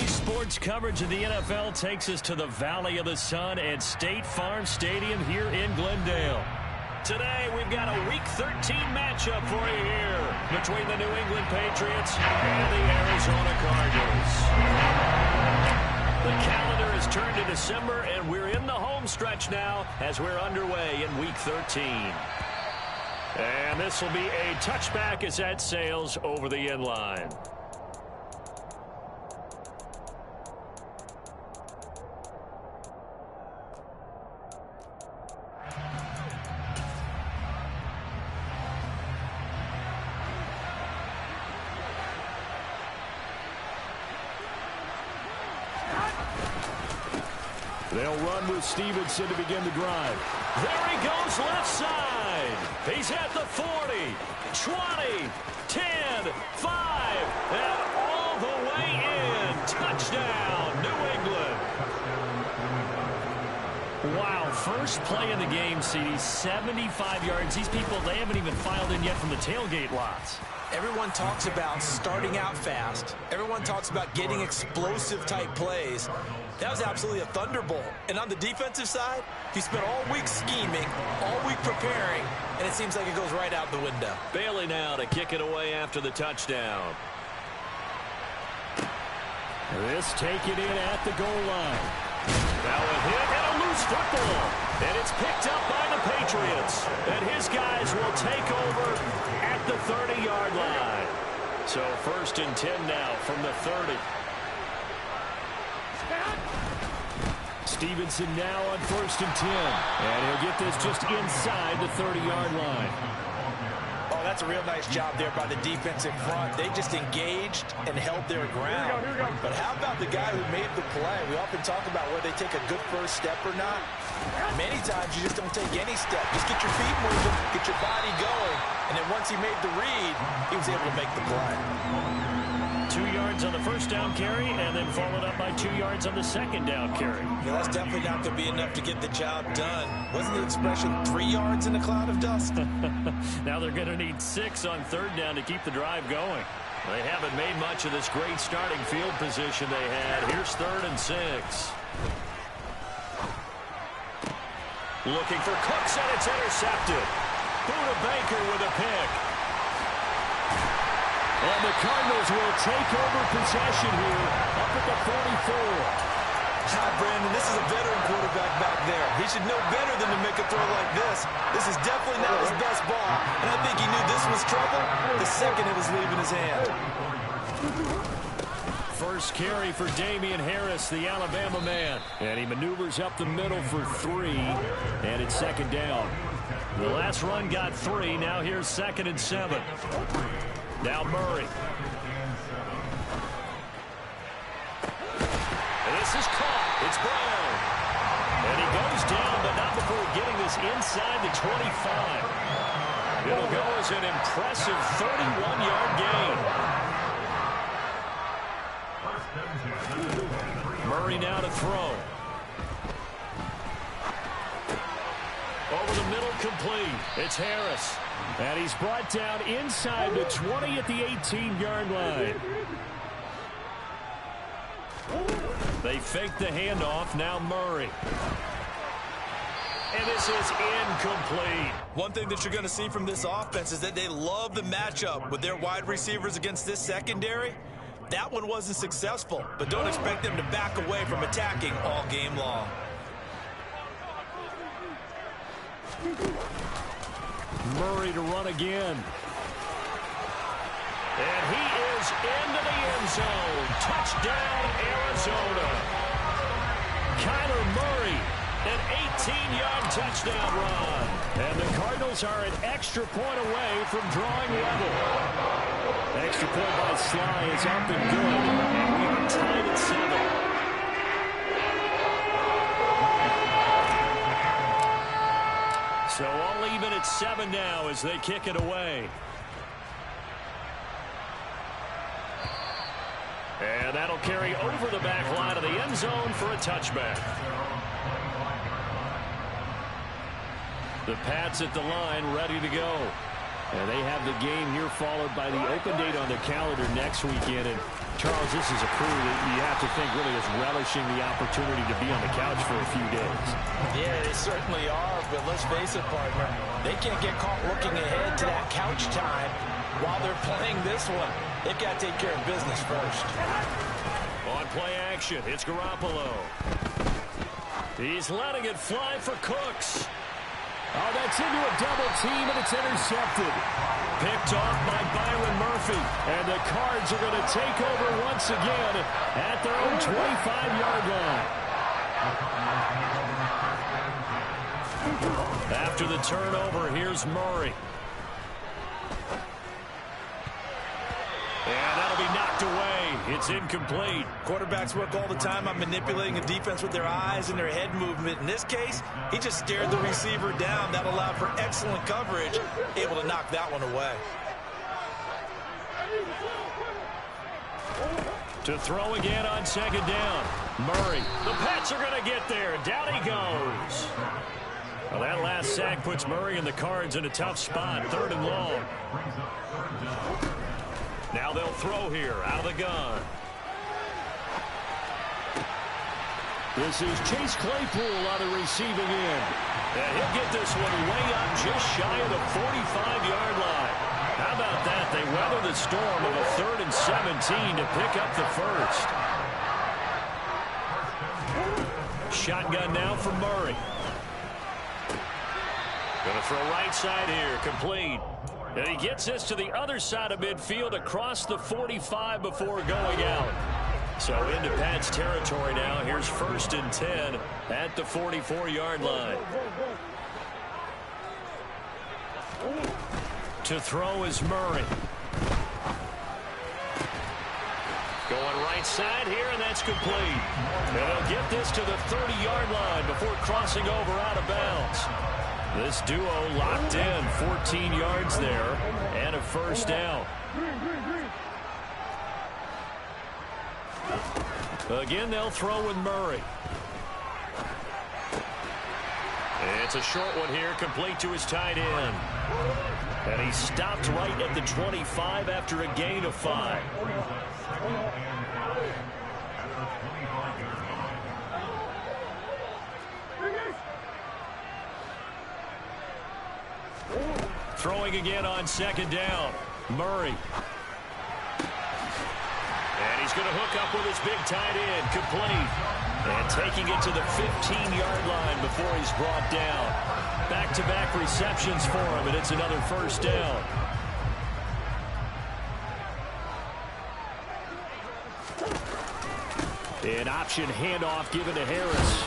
Today's sports coverage of the NFL takes us to the Valley of the Sun at State Farm Stadium here in Glendale. Today, we've got a Week 13 matchup for you here between the New England Patriots and the Arizona Cardinals. The calendar has turned to December, and we're in the home stretch now as we're underway in Week 13. And this will be a touchback as that sails over the end line. They'll run with Stevenson to begin the drive. There he goes left side. He's at the 40, 20, 10, 5, and all the way in. Touchdown, New England. Wow, first play in the game, CD, 75 yards. These people, they haven't even filed in yet from the tailgate lots. Everyone talks about starting out fast. Everyone talks about getting explosive-type plays. That was absolutely a thunderbolt. And on the defensive side, he spent all week scheming, all week preparing, and it seems like it goes right out the window. Bailey now to kick it away after the touchdown. This taken in at the goal line. Now a hit and a loose football. And it's picked up by the Patriots. And his guys will take over at the 30-yard line. So 1st and 10 now from the 30. Stevenson now on 1st and 10. And he'll get this just inside the 30-yard line. Oh, that's a real nice job there by the defensive front. They just engaged and held their ground. Here we go. But how about the guy who made the play? We often talk about whether they take a good first step or not. Many times you just don't take any step. Just get your feet moving, get your body going. And then once he made the read, he was able to make the play. 2 yards on the first down carry, and then followed up by 2 yards on the second down carry. Yeah, that's definitely not going to be enough to get the job done. Wasn't the expression 3 yards in a cloud of dust? Now they're going to need 6 on 3rd down to keep the drive going. They haven't made much of this great starting field position they had. Here's 3rd and 6. Looking for Cooks, and it's intercepted. Buda Baker with a pick. And the Cardinals will take over possession here up at the 44. Brandon, this is a veteran quarterback back there. He should know better than to make a throw like this. This is definitely not his best ball, and I think he knew this was trouble the second it was leaving his hand. First carry for Damian Harris, the Alabama man. And he maneuvers up the middle for 3, and it's 2nd down. The last run got 3. Now here's 2nd and 7. Now Murray. And this is caught. It's Brown. And he goes down, but not before getting this inside the 25. It'll go as an impressive 31-yard gain. Murray now to throw. Over the middle, complete. It's Harris. And he's brought down inside the 20 at the 18-yard line. They fake the handoff. Now Murray. And this is incomplete. One thing that you're going to see from this offense is that they love the matchup with their wide receivers against this secondary. That one wasn't successful, but don't expect them to back away from attacking all game long. Murray to run again. And he is into the end zone. Touchdown, Arizona. Kyler Murray, an 18-yard touchdown run. And the Cardinals are an extra point away from drawing level. Extra point by Sly is up and good. And we are tied at 7. So all even at 7 now as they kick it away. And that'll carry over the back line of the end zone for a touchback. The Pats at the line ready to go. And they have the game here followed by the open date on the calendar next weekend. And Charles, this is a crew that you have to think really is relishing the opportunity to be on the couch for a few days. Yeah, they certainly are, but let's face it, partner. They can't get caught looking ahead to that couch time while they're playing this one. They've got to take care of business first. On play action, it's Garoppolo. He's letting it fly for Cooks. Oh, that's into a double team, and it's intercepted. Picked off by Byron Murphy. And the Cards are going to take over once again at their own 25-yard line. After the turnover, here's Murray. And that'll be knocked away. It's incomplete. Quarterbacks work all the time on manipulating a defense with their eyes and their head movement. In this case, he just stared the receiver down. That allowed for excellent coverage, able to knock that one away. To throw again on second down. Murray. The Pats are going to get there. Down he goes. Well, that last sack puts Murray and the Cards in a tough spot. 3rd and long. Now they'll throw here out of the gun. This is Chase Claypool on the receiving end. And he'll get this one way up just shy of the 45-yard line. How about that? They weather the storm of a 3rd and 17 to pick up the first. Shotgun now for Murray. Going to throw right side here, complete. And he gets this to the other side of midfield across the 45 before going out. So into Pats territory now. Here's 1st and 10 at the 44-yard line. To throw is Murray. Going right side here, and that's complete. And he'll get this to the 30-yard line before crossing over out of bounds. This duo locked in, 14 yards there, and a first down. Again, they'll throw with Murray. It's a short one here, complete to his tight end. And he stopped right at the 25 after a gain of 5. Throwing again on second down. Murray. And he's going to hook up with his big tight end. Complete. And taking it to the 15-yard line before he's brought down. Back-to-back receptions for him, and it's another first down. An option handoff given to Harris.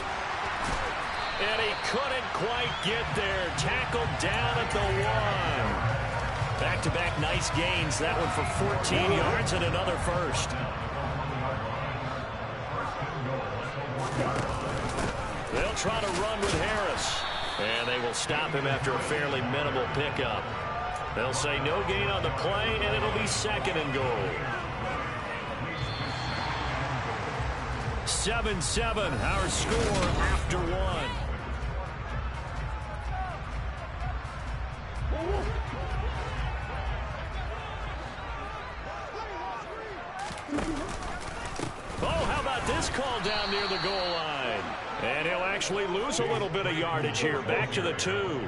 And he couldn't quite get there. Tackled down at the 1. Back-to-back nice gains. That one for 14 yards and another first. They'll try to run with Harris. And they will stop him after a fairly minimal pickup. They'll say no gain on the play, and it'll be 2nd and goal. 7-7, our score after 1. Oh, how about this call down near the goal line? And he'll actually lose a little bit of yardage here. Back to the 2.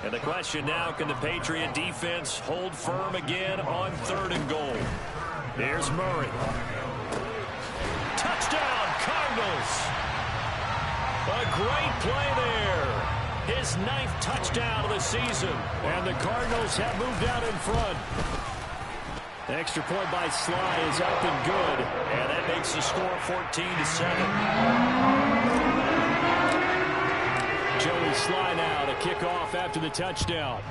And the question now, can the Patriot defense hold firm again on 3rd and goal? Here's Murray. Touchdown, Cardinals. A great play there. His 9th touchdown of the season. And the Cardinals have moved out in front. The extra point by Sly is up and good. And that makes the score 14-7. Joey Sly now to kick off after the touchdown.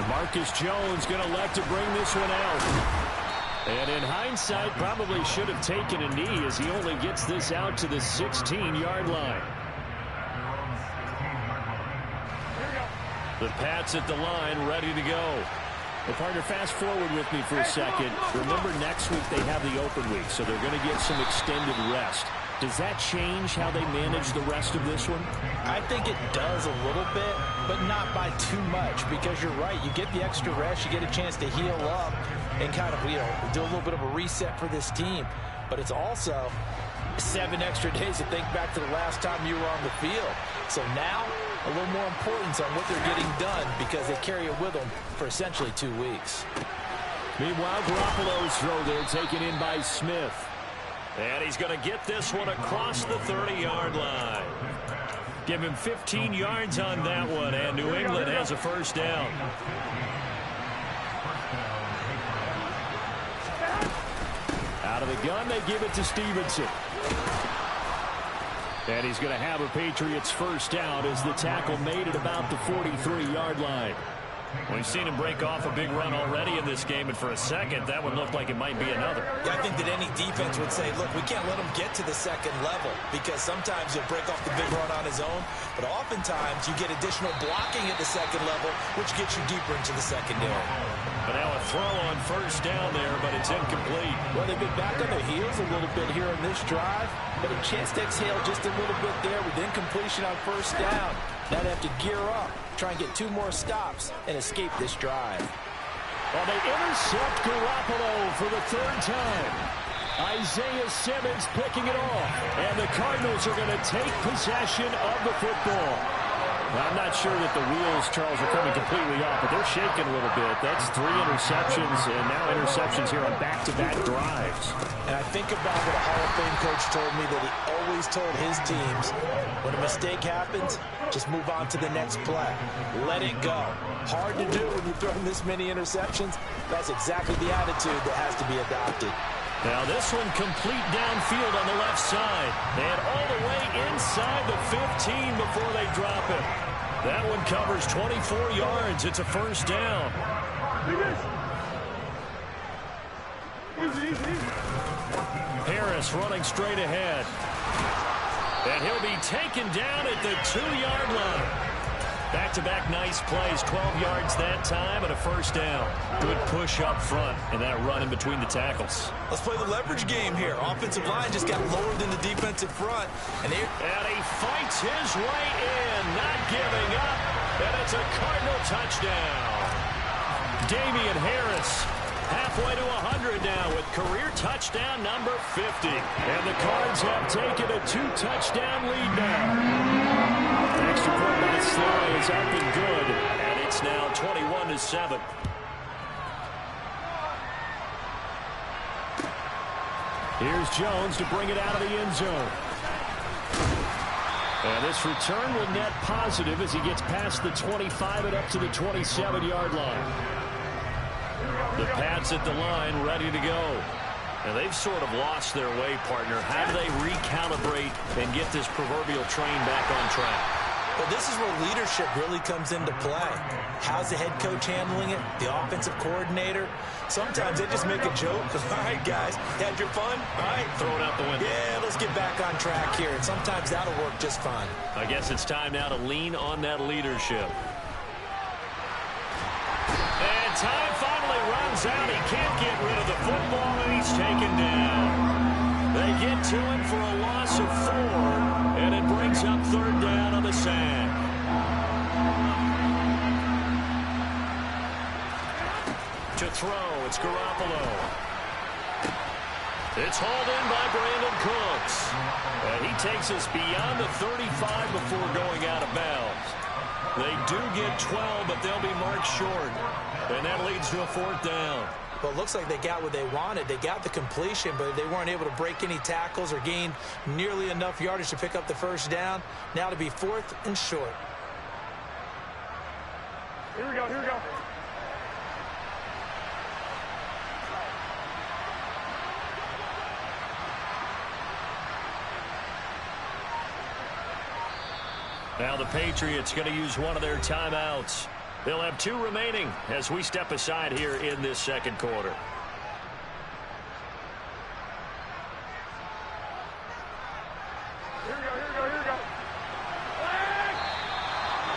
Marcus Jones going to elect to bring this one out. And in hindsight, probably should have taken a knee as he only gets this out to the 16-yard line. The Pats at the line, ready to go. Well, partner, fast forward with me for a second. Remember, next week they have the open week, so they're going to get some extended rest. Does that change how they manage the rest of this one? I think it does a little bit, but not by too much, because you're right. You get the extra rest, you get a chance to heal up and kind of, do a little bit of a reset for this team. But it's also 7 extra days to think back to the last time you were on the field. So now, a little more importance on what they're getting done, because they carry it with them for essentially 2 weeks. Meanwhile, Garoppolo's throw there taken in by Smith. And he's going to get this one across the 30-yard line. Give him 15 yards on that one, and New England has a first down. Out of the gun, they give it to Stevenson. And he's going to have a Patriots first down as the tackle made at about the 43-yard line. We've seen him break off a big run already in this game, and for a second, that one looked like it might be another. Yeah, I think that any defense would say, look, we can't let him get to the second level, because sometimes he'll break off the big run on his own, but oftentimes you get additional blocking at the second level, which gets you deeper into the secondary. But now a throw on first down there, but it's incomplete. Well, they've been back on their heels a little bit here in this drive, but a chance to exhale just a little bit there with incompletion on first down. Now they have to gear up, try and get 2 more stops, and escape this drive. Well, they intercept Garoppolo for the 3rd time. Isaiah Simmons picking it off, and the Cardinals are going to take possession of the football. I'm not sure that the wheels, Charles, are coming completely off, but they're shaking a little bit. That's 3 interceptions, and now interceptions here on back-to-back drives. And I think about what a Hall of Fame coach told me, that he always told his teams, when a mistake happens, just move on to the next play. Let it go. Hard to do when you've thrown this many interceptions. That's exactly the attitude that has to be adopted. Now this one complete downfield on the left side. And all the way inside the 15 before they drop it. That one covers 24 yards. It's a first down. Harris running straight ahead. And he'll be taken down at the 2-yard line. Back-to-back nice plays, 12 yards that time and a first down. Good push up front and that run in between the tackles. Let's play the leverage game here. Offensive line just got lower than the defensive front. And he fights his way in, not giving up. And it's a Cardinal touchdown. Damian Harris halfway to 100 now with career touchdown number 50. And the Cards have taken a 2-touchdown lead now. Extra point by Sly is up and good, and it's now 21-7. Here's Jones to bring it out of the end zone. And this return will net positive as he gets past the 25 and up to the 27-yard line. The Pats at the line ready to go. And they've sort of lost their way, partner. How do they recalibrate and get this proverbial train back on track? Well, this is where leadership really comes into play. How's the head coach handling it? The offensive coordinator? Sometimes they just make a joke. All right, guys, had your fun? All right. Throw it out the window. Yeah, let's get back on track here. And sometimes that'll work just fine. I guess it's time now to lean on that leadership. And time finally runs out. He can't get rid of the football, and he's taken down. They get to him for a loss of 4, and it brings up 3rd down on the sack. To throw, it's Garoppolo. It's hauled in by Brandon Cooks. And he takes us beyond the 35 before going out of bounds. They do get 12, but they'll be marked short. And that leads to a 4th down. Well, it looks like they got what they wanted. They got the completion, but they weren't able to break any tackles or gain nearly enough yardage to pick up the first down. Now to be 4th and short. Here we go, here we go. Now the Patriots going to use one of their timeouts. They'll have 2 remaining as we step aside here in this second quarter. Here we go, here we go, here we go.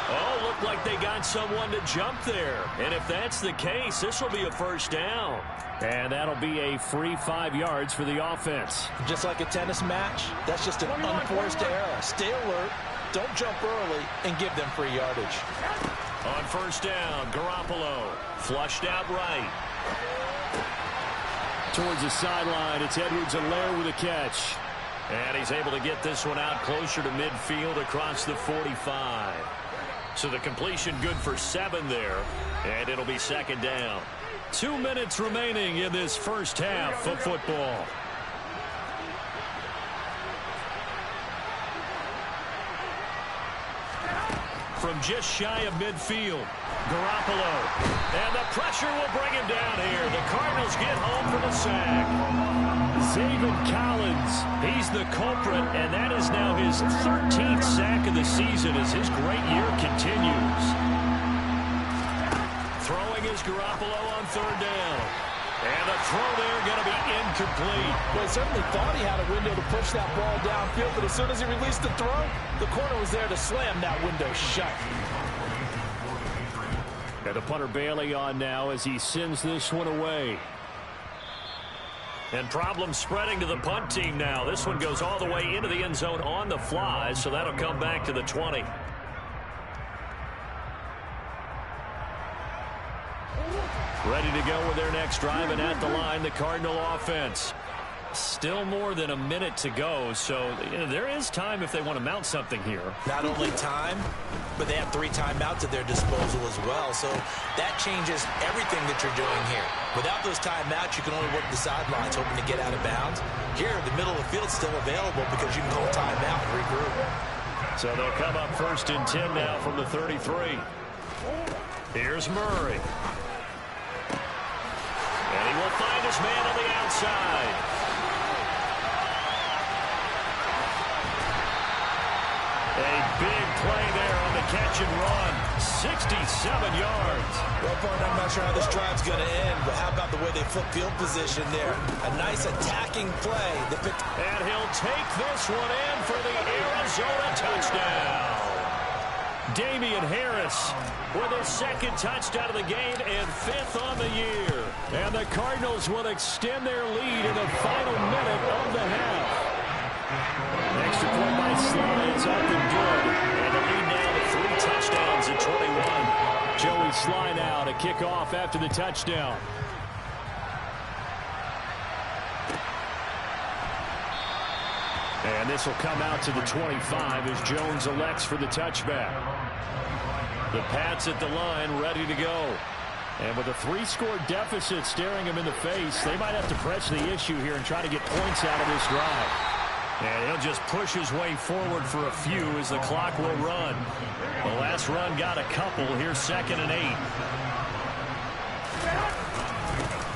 Oh, looked like they got someone to jump there. And if that's the case, this will be a first down. And that'll be a free 5 yards for the offense. Just like a tennis match, that's just an unforced error. Stay alert, don't jump early, and give them free yardage. On first down, Garoppolo flushed out right. Towards the sideline, it's Edwards-Helaire with a catch. And he's able to get this one out closer to midfield across the 45. So the completion good for 7 there. And it'll be second down. 2 minutes remaining in this first half of football. From just shy of midfield, Garoppolo. And the pressure will bring him down here. The Cardinals get home for the sack. Zaven Collins, he's the culprit, and that is now his 13th sack of the season as his great year continues. Throwing is Garoppolo on third down. And the throw there going to be incomplete. Well, he certainly thought he had a window to push that ball downfield, but as soon as he released the throw, the corner was there to slam that window shut. And the punter Bailey on now as he sends this one away. And problems spreading to the punt team now. This one goes all the way into the end zone on the fly, so that'll come back to the 20. Ready to go with their next drive, and at the line, the Cardinal offense. Still more than a minute to go, so there is time if they want to mount something here. Not only time, but they have 3 timeouts at their disposal as well, so that changes everything that you're doing here. Without those timeouts, you can only work the sidelines, hoping to get out of bounds. Here, the middle of the field's still available because you can call timeout and regroup. So they'll come up first and 10 now from the 33. Here's Murray. And he will find his man on the outside. A big play there on the catch and run. 67 yards. Well, partner, I'm not sure how this drive's going to end, but how about the way they flip field position there? A nice attacking play. And he'll take this one in for the Arizona touchdown. Damian Harris with his 2nd touchdown of the game and 5th on the year. And the Cardinals will extend their lead in the final minute of the half. Extra point by Slides up and good. And the lead now to 3 touchdowns at 21. Joey Sly now to kick off after the touchdown. And this will come out to the 25 as Jones elects for the touchback. The Pats at the line ready to go. And with a 3-score deficit staring him in the face, they might have to press the issue here and try to get points out of this drive. And he'll just push his way forward for a few as the clock will run. The last run got a couple. Here's 2nd and 8.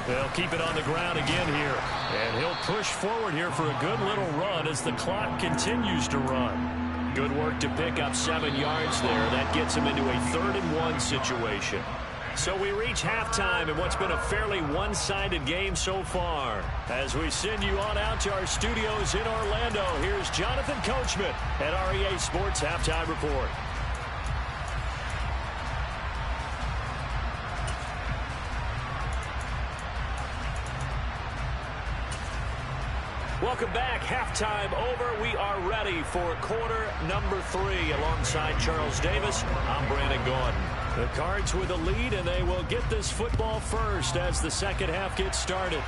They'll keep it on the ground again here. And he'll push forward here for a good little run as the clock continues to run. Good work to pick up 7 yards there. That gets him into a 3rd and 1 situation. So we reach halftime in what's been a fairly one-sided game so far. As we send you on out to our studios in Orlando, here's Jonathan Coachman at REA Sports Halftime Report. Welcome back. Halftime over. We are ready for quarter number 3. Alongside Charles Davis, I'm Brandon Gordon. The Cards with a lead, and they will get this football first as the second half gets started.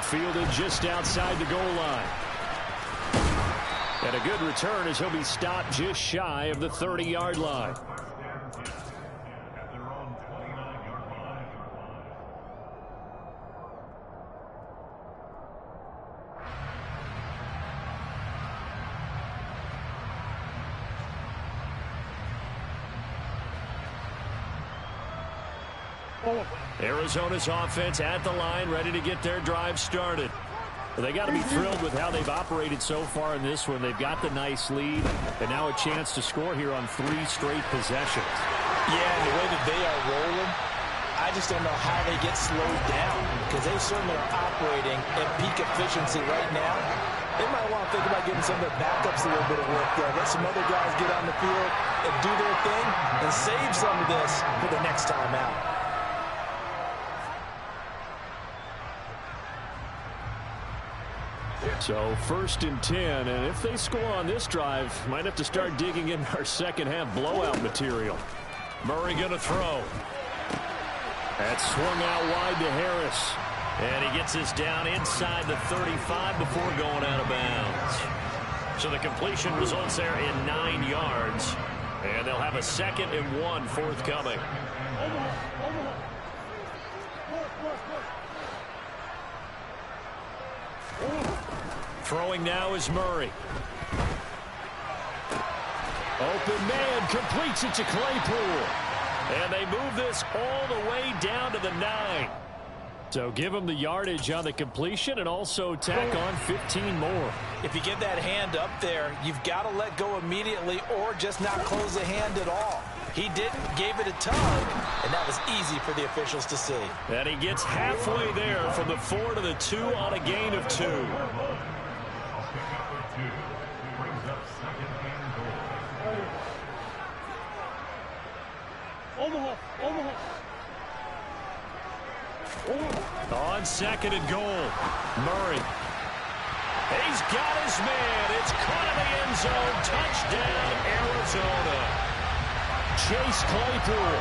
Fielded just outside the goal line. And a good return as he'll be stopped just shy of the 30-yard line. Arizona's offense at the line, ready to get their drive started. Well, they got to be thrilled with how they've operated so far in this one. They've got the nice lead, and now a chance to score here on 3 straight possessions. Yeah, and the way that they are rolling, I just don't know how they get slowed down, because they certainly are operating at peak efficiency right now. They might want to think about giving some of their backups a little bit of work there. Let some other guys get on the field. and do their thing and save some of this for the next time out. So 1st and 10, and if they score on this drive, might have to start digging in our second half blowout material. Murray going to throw. That's swung out wide to Harris. And he gets this down inside the 35 before going out of bounds. So the completion results there in 9 yards. And they'll have a 2nd and 1 forthcoming. Throwing now is Murray. Open man completes it to Claypool. And they move this all the way down to the 9. So give him the yardage on the completion and also tack on 15 more. If you get that hand up there, you've got to let go immediately or just not close the hand at all. He didn't, gave it a tug, and that was easy for the officials to see. And he gets halfway there from the 4 to the 2 on a gain of 2. On 2nd and goal, Murray. He's got his man. It's caught in the end zone. Touchdown, Arizona. Chase Claypool.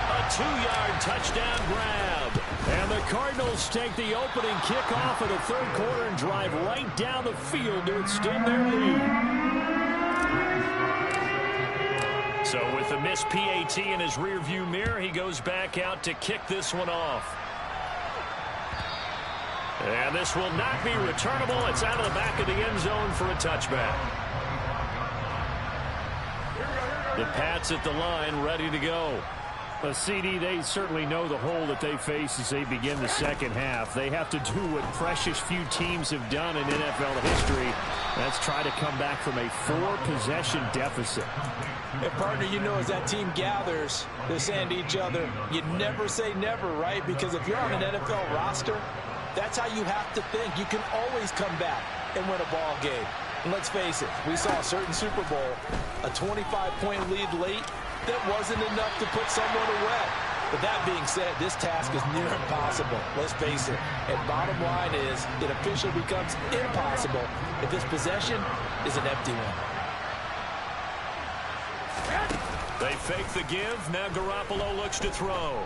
A 2-yard touchdown grab. And the Cardinals take the opening kickoff of the 3rd quarter and drive right down the field to extend their lead. So with the missed PAT in his rearview mirror, he goes back out to kick this one off. And this will not be returnable. It's out of the back of the end zone for a touchback. The Pats at the line, ready to go. CD, they certainly know the hole that they face as they begin the second half. They have to do what precious few teams have done in NFL history. That's try to come back from a 4-possession deficit. And partner, you know, as that team gathers, they're saying to each other, you never say never, right? Because if you're on an NFL roster, that's how you have to think. You can always come back and win a ball game. And let's face it, we saw a certain Super Bowl, a 25-point lead late, that wasn't enough to put someone away. But that being said, this task is near impossible. Let's face it. And bottom line is, it officially becomes impossible if this possession is an empty one. They fake the give. Now Garoppolo looks to throw.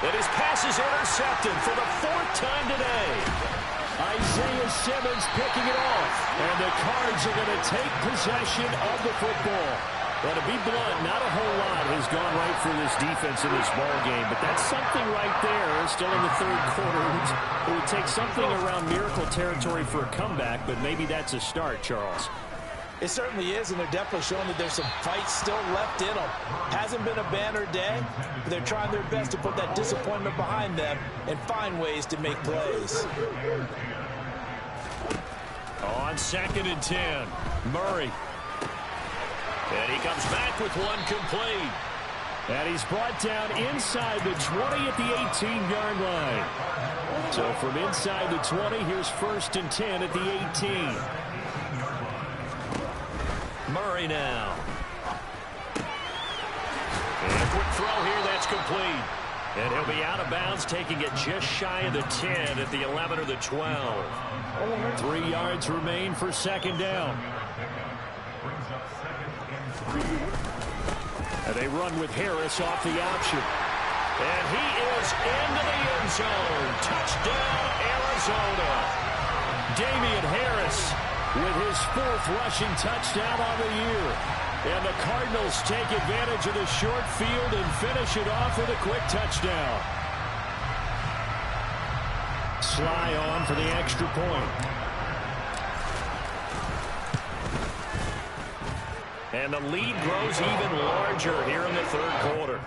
And his pass is intercepted for the 4th time today. Isaiah Simmons picking it off. And the Cards are going to take possession of the football. Well, to be blunt, not a whole lot has gone right for this defense in this ball game, but that's something right there. Still in the 3rd quarter. It would take something around miracle territory for a comeback, but maybe that's a start, Charles. It certainly is, and they're definitely showing that there's some fight still left in them. Hasn't been a banner day, but they're trying their best to put that disappointment behind them and find ways to make plays. On 2nd and 10, Murray. And he comes back with one complete. And he's brought down inside the 20 at the 18-yard line. So from inside the 20, here's 1st and 10 at the 18. Murray now. And a quick throw here, that's complete. And he'll be out of bounds, taking it just shy of the 10 at the 11 or the 12. 3 yards remain for 2nd down. And they run with Harris off the option. And he is into the end zone. Touchdown, Arizona. Damian Harris with his 4th rushing touchdown on the year. And the Cardinals take advantage of the short field and finish it off with a quick touchdown. Sly on for the extra point. And the lead grows even larger here in the 3rd quarter.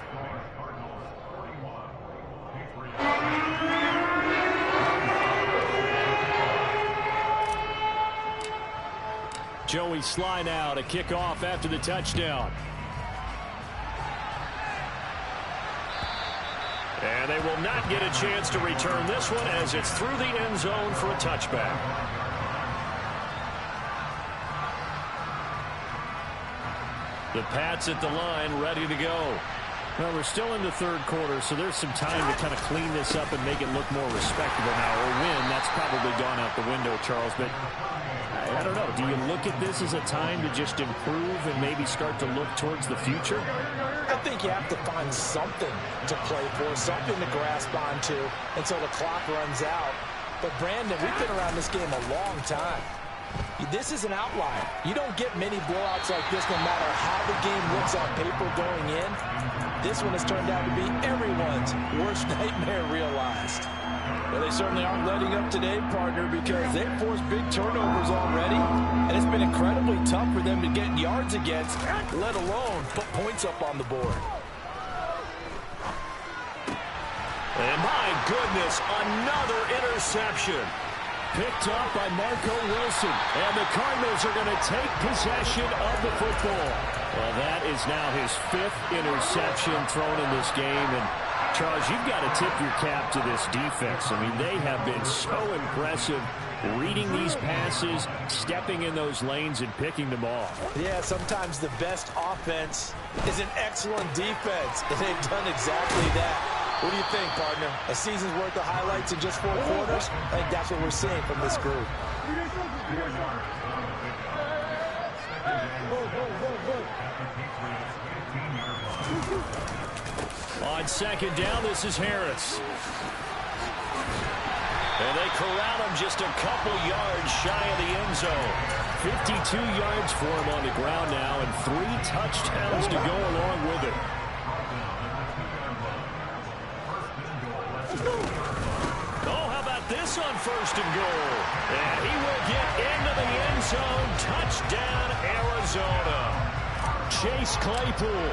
Joey Sly now to kick off after the touchdown. And they will not get a chance to return this one as it's through the end zone for a touchback. The Pats at the line, ready to go. Well, we're still in the third quarter, so there's some time to kind of clean this up and make it look more respectable now. Or win, that's probably gone out the window, Charles. But I don't know. Do you look at this as a time to just improve and maybe start to look towards the future? I think you have to find something to play for, something to grasp onto until the clock runs out. But, Brandon, we've been around this game a long time. This is an outlier. You don't get many blowouts like this no matter how the game looks on paper going in. This one has turned out to be everyone's worst nightmare realized. Well, they certainly aren't letting up today, partner, because they've forced big turnovers already, and it's been incredibly tough for them to get yards against, let alone put points up on the board. And my goodness, another interception. Picked up by Marco Wilson. And the Cardinals are going to take possession of the football. Well, that is now his 5th interception thrown in this game. And, Charles, you've got to tip your cap to this defense. I mean, they have been so impressive reading these passes, stepping in those lanes, and picking them off. Yeah, sometimes the best offense is an excellent defense. And they've done exactly that. What do you think, partner? A season's worth of highlights in just 4 quarters? I think that's what we're seeing from this group. On second down, this is Harris. And they corral him just a couple yards shy of the end zone. 52 yards for him on the ground now, and 3 touchdowns to go along with it. Oh, how about this on first and goal? And he will get into the end zone. Touchdown, Arizona. Chase Claypool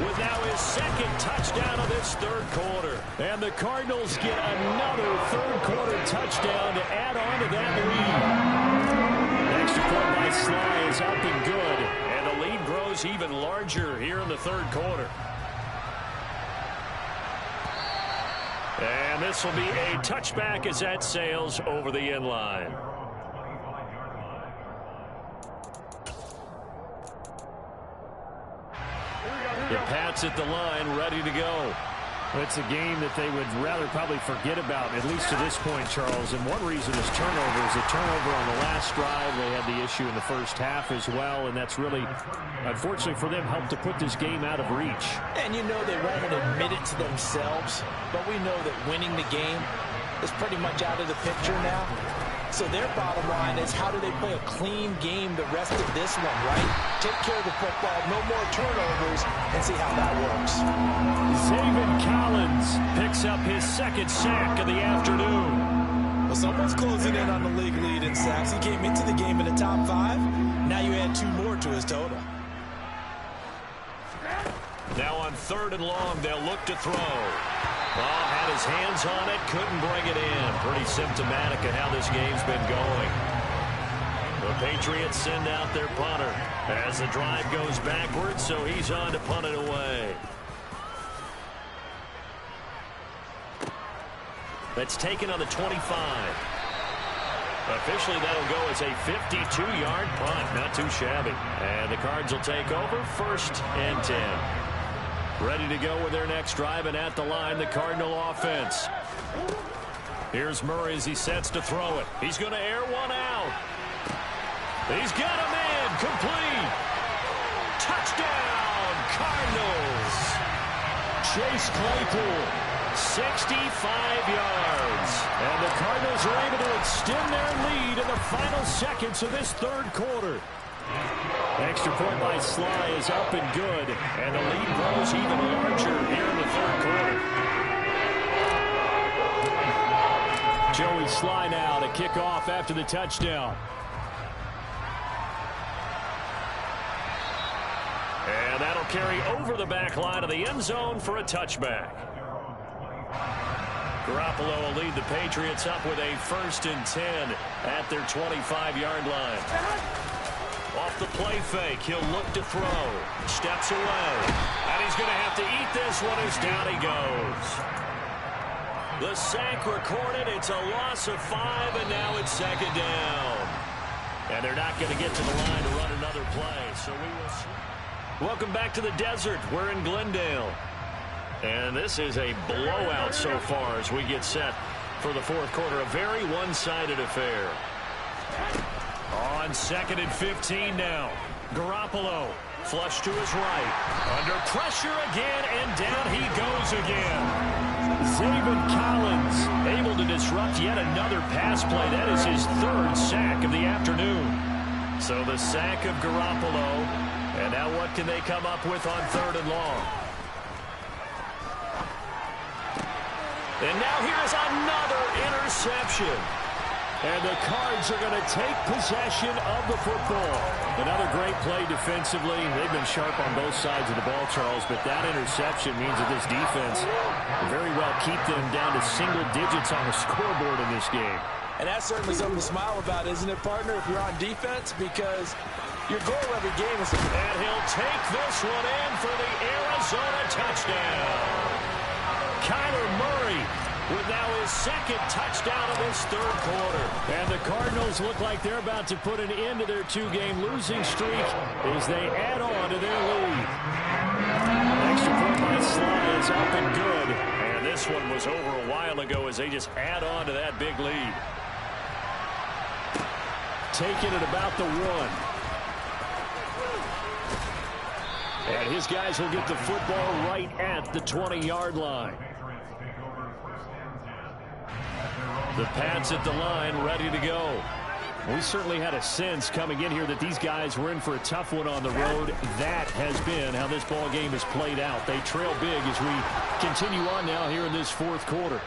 with now his 2nd touchdown of this third quarter. And the Cardinals get another third-quarter touchdown to add on to that lead. Extra point by Sly is up and good. And the lead grows even larger here in the third quarter. And this will be a touchback as that sails over the end line. The Pats at the line, ready to go. It's a game that they would rather probably forget about, at least to this point, Charles. And one reason is turnovers. A turnover on the last drive. They had the issue in the first half as well, and that's really, unfortunately for them, helped to put this game out of reach. And you know they won't admit it to themselves, but we know that winning the game is pretty much out of the picture now. So their bottom line is, how do they play a clean game the rest of this one, right? Take care of the football, no more turnovers, and see how that works. Zaven Collins picks up his 2nd sack of the afternoon. Well, someone's closing in on the league lead in sacks. He came into the game in the top 5. Now you add 2 more to his total. Now on 3rd and long, they'll look to throw. Oh, had his hands on it, couldn't bring it in. Pretty symptomatic of how this game's been going. The Patriots send out their punter as the drive goes backwards, so he's on to punt it away. That's taken on the 25. Officially, that'll go as a 52-yard punt. Not too shabby. And the Cards will take over 1st and 10. Ready to go with their next drive, and at the line, the Cardinal offense. Here's Murray as he sets to throw it. He's going to air one out. He's got a man complete. Touchdown, Cardinals. Chase Claypool, 65 yards. And the Cardinals are able to extend their lead in the final seconds of this third quarter. Extra point by Sly is up and good. And the lead grows even larger here in the third quarter. Joey Sly now to kick off after the touchdown. And that'll carry over the back line of the end zone for a touchback. Garoppolo will lead the Patriots up with a 1st and 10 at their 25-yard line. Off the play fake, he'll look to throw. Steps away. And he's going to have to eat this one as down he goes. The sack recorded. It's a loss of 5, and now it's 2nd down. And they're not going to get to the line to run another play, so we will see. Welcome back to the desert. We're in Glendale. And this is a blowout so far as we get set for the fourth quarter. A very one-sided affair. On 2nd and 15 now. Garoppolo flush to his right. Under pressure again, and down he goes again. Zaven Collins able to disrupt yet another pass play. That is his 3rd sack of the afternoon. So the sack of Garoppolo. And now what can they come up with on 3rd and long? And now here's another interception. And the Cards are going to take possession of the football. Another great play defensively. They've been sharp on both sides of the ball, Charles, but that interception means that this defense will very well keep them down to single digits on the scoreboard in this game. And that's certainly something to smile about, isn't it, partner, if you're on defense? Because your goal every game is to... And he'll take this one in for the Arizona touchdown. Kyler Murray with now his 2nd touchdown of this 3rd quarter. And the Cardinals look like they're about to put an end to their 2-game losing streak as they add on to their lead. Extra point by Sly is up and good. And this one was over a while ago as they just add on to that big lead. Taking it about the 1. And his guys will get the football right at the 20-yard line. The Pats at the line, ready to go. We certainly had a sense coming in here that these guys were in for a tough one on the road. That has been how this ball game has played out. They trail big as we continue on now here in this 4th quarter.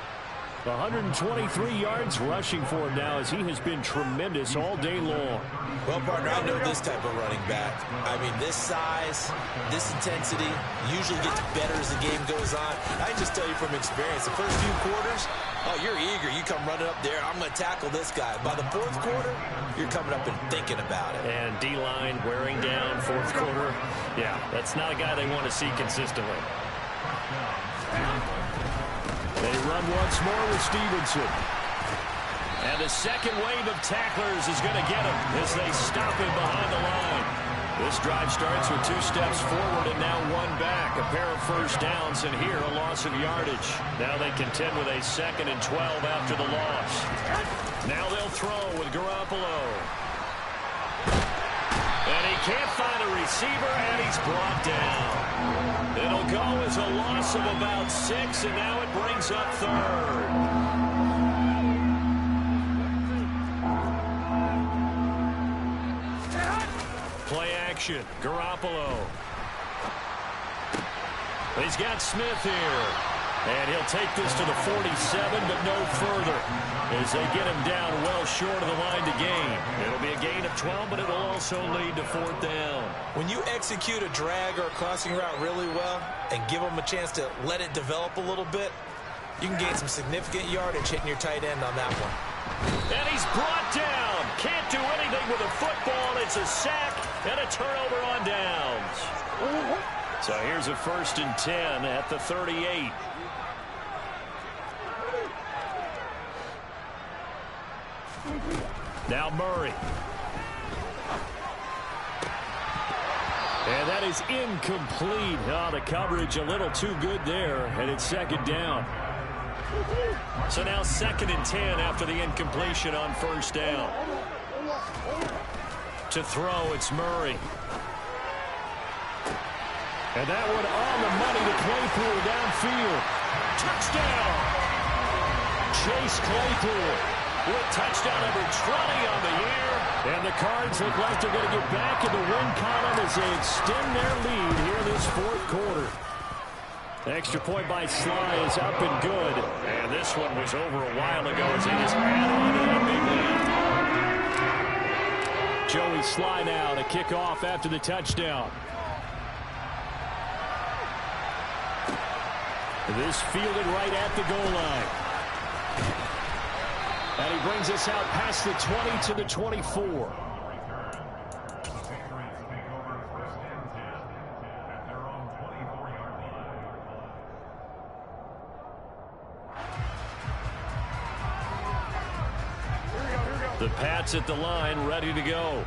123 yards rushing for him now as he has been tremendous all day long. Well, partner, I know this type of running back. I mean, this size, this intensity usually gets better as the game goes on. I can just tell you from experience, the first few quarters, oh, you're eager. You come running up there, I'm going to tackle this guy. By the 4th quarter, you're coming up and thinking about it. And D-line wearing down 4th quarter. Yeah, that's not a guy they want to see consistently. They run once more with Stevenson. And the 2nd wave of tacklers is going to get him as they stop him behind the line. This drive starts with 2 steps forward and now 1 back. A pair of first downs, and here a loss of yardage. Now they contend with a 2nd and 12 after the loss. Now they'll throw with Garoppolo. And he can't find a receiver, and he's brought down. It'll go as a loss of about 6, and now it brings up 3rd. Play action. Garoppolo. He's got Smith here. And he'll take this to the 47, but no further, as they get him down well short of the line to gain. It'll be a gain of 12, but it will also lead to 4th down. When you execute a drag or a crossing route really well and give them a chance to let it develop a little bit, you can gain some significant yardage hitting your tight end on that one. And he's brought down. Can't do anything with a football. It's a sack and a turnover on downs. So here's a 1st and 10 at the 38. Now Murray. And that is incomplete. Oh, the coverage a little too good there, and it's 2nd down. So now 2nd and 10 after the incompletion on 1st down. To throw, it's Murray. And that one on the money to Claypool downfield. Touchdown! Chase Claypool with touchdown number 20 on the year. And the Cards look like they're going to get back in the win column as they extend their lead here in this 4th quarter. The extra point by Sly is up and good. And this one was over a while ago as they just add on to that big lead. Joey Sly now to kick off after the touchdown. This fielded right at the goal line. And he brings us out past the 20 to the 24. The Pats at the line, ready to go.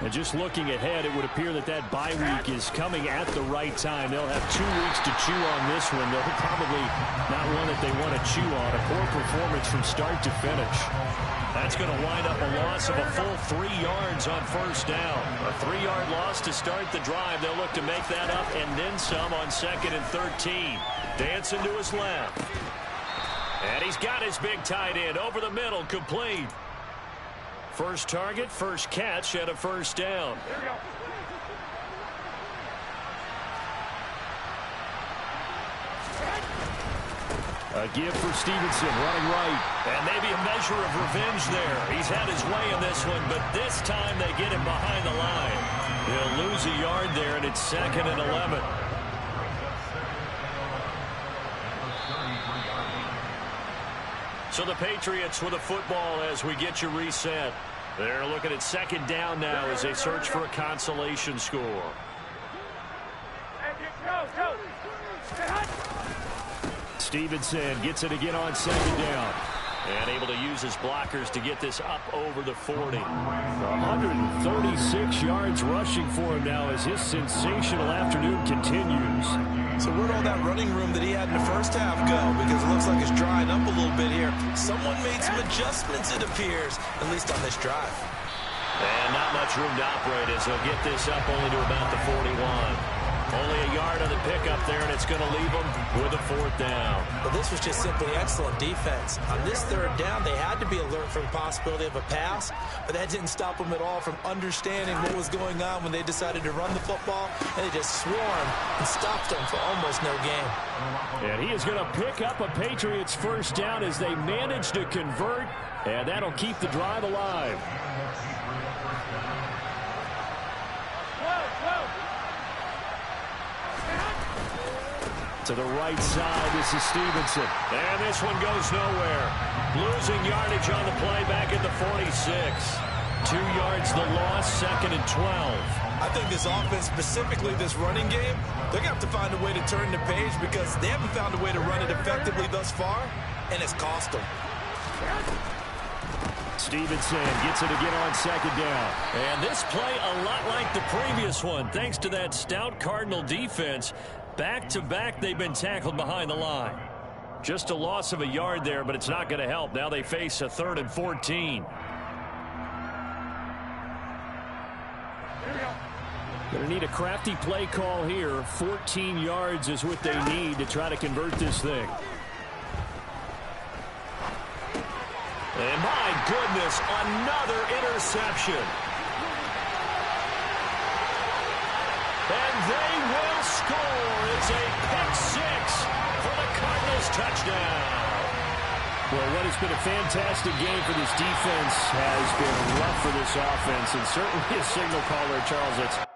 And just looking ahead, it would appear that that bye week is coming at the right time. They'll have 2 weeks to chew on this one. They'll probably not one that they want to chew on. A poor performance from start to finish. That's going to wind up a loss of a full 3 yards on first down. A 3-yard loss to start the drive. They'll look to make that up and then some on 2nd and 13. Dancing to his left. And he's got his big tight end over the middle, complete. First target, first catch, and a first down. Here we go. A give for Stevenson, running right. And maybe a measure of revenge there. He's had his way in this one, but this time they get him behind the line. He'll lose a yard there, and it's 2nd and 11. So the Patriots with a football as we get you reset. They're looking at 2nd down now as they search for a consolation score. Stevenson gets it again on 2nd down. And able to use his blockers to get this up over the 40. 136 yards rushing for him now as his sensational afternoon continues. So where'd all that running room that he had in the first half go? Because it looks like it's drying up a little bit here. Someone made some adjustments, it appears, at least on this drive. And not much room to operate as he'll get this up only to about the 41. Only a yard on the pickup there, and it's going to leave them with a 4th down. But this was just simply excellent defense. On this 3rd down, they had to be alert for the possibility of a pass, but that didn't stop them at all from understanding what was going on when they decided to run the football, and they just swarmed and stopped them for almost no gain. And he is going to pick up a Patriots first down as they manage to convert, and that'll keep the drive alive. To the right side, this is Stevenson. And this one goes nowhere. Losing yardage on the play back at the 46. 2 yards the loss, 2nd and 12. I think this offense, specifically this running game, they're going to have to find a way to turn the page because they haven't found a way to run it effectively thus far, and it's cost them. Stevenson gets it again on 2nd down. And this play a lot like the previous one, thanks to that stout Cardinal defense. Back-to-back, they've been tackled behind the line. Just a loss of a yard there, but it's not going to help. Now they face a 3rd and 14. Going to need a crafty play call here. 14 yards is what they need to try to convert this thing. And my goodness, another interception. And they will score. It's a pick 6 for the Cardinals touchdown. Well, what has been a fantastic game for this defense has been rough for this offense, and certainly a signal caller, Charles.